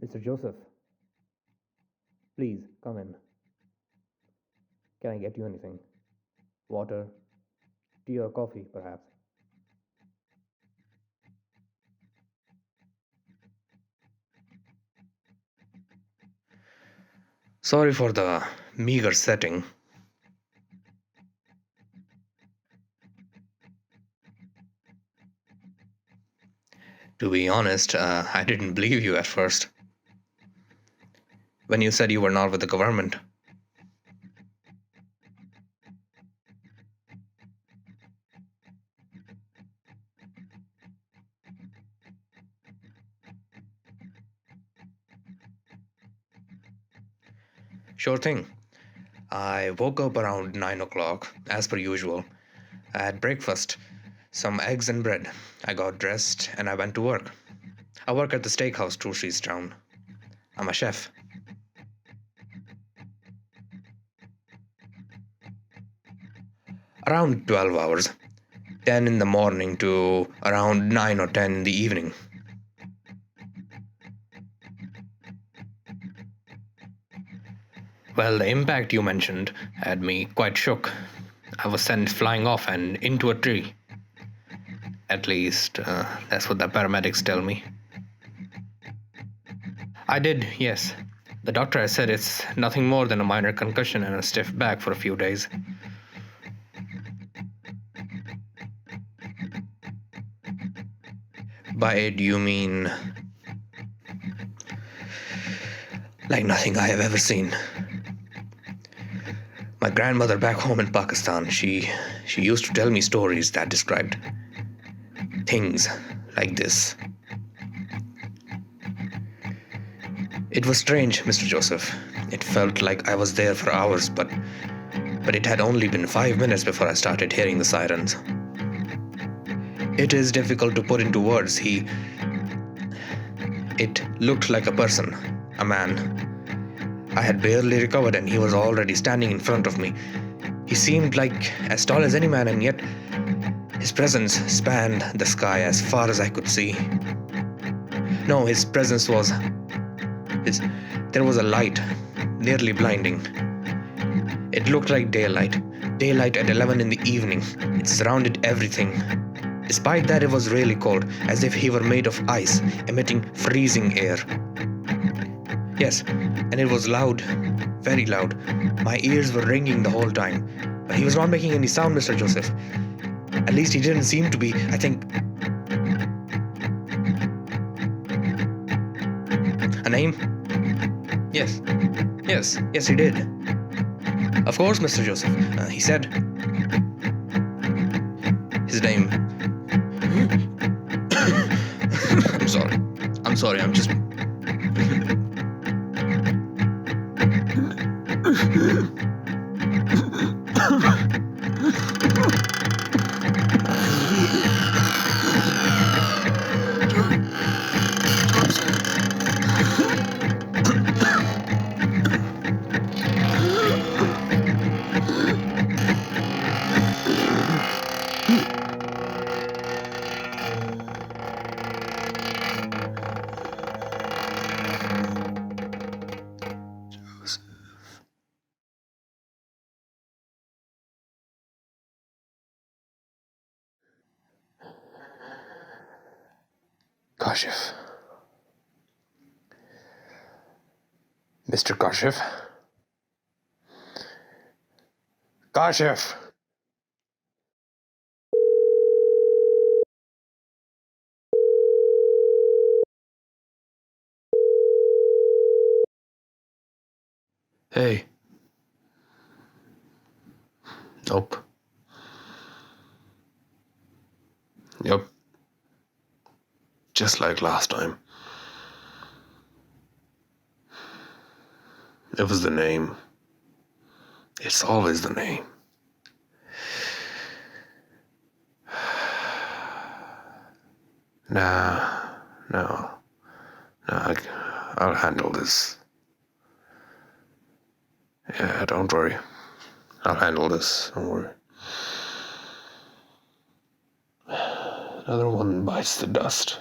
Mr. Joseph, please come in. Can I get you anything? Water, tea, or coffee, perhaps? Sorry for the meager setting. To be honest, I didn't believe you at first. When you said you were not with the government. Sure thing. I woke up around 9 o'clock, as per usual. I had breakfast, some eggs and bread. I got dressed and I went to work. I work at the steakhouse 2 streets down. I'm a chef. Around 12 hours. 10 in the morning to around 9 or 10 in the evening. Well, the impact you mentioned had me quite shook. I was sent flying off and into a tree. At least, that's what the paramedics tell me. I did, yes. The doctor has said it's nothing more than a minor concussion and a stiff back for a few days. By it, you mean like nothing I have ever seen. My grandmother back home in Pakistan, she used to tell me stories that described things like this. It was strange, Mr. Joseph. It felt like I was there for hours, but it had only been 5 minutes before I started hearing the sirens. It is difficult to put into words. It looked like a person, a man. I had barely recovered and he was already standing in front of me. He seemed like as tall as any man, and yet his presence spanned the sky as far as I could see. No, his presence was... there was a light, nearly blinding. It looked like daylight at 11 in the evening. It surrounded everything. Despite that, it was really cold, as if he were made of ice, emitting freezing air. Yes, and it was loud, very loud. My ears were ringing the whole time. But he was not making any sound, Mr. Joseph. At least he didn't seem to be, I think. A name? Yes, he did. Of course, Mr. Joseph. He said his name. I'm sorry, I'm just... Kashif. Mr. Kashif? Kashif! Hey. Nope. Yep. Just like last time. It was the name. It's always the name. No. I'll handle this. Yeah, don't worry. I'll handle this. Don't worry. Another one bites the dust.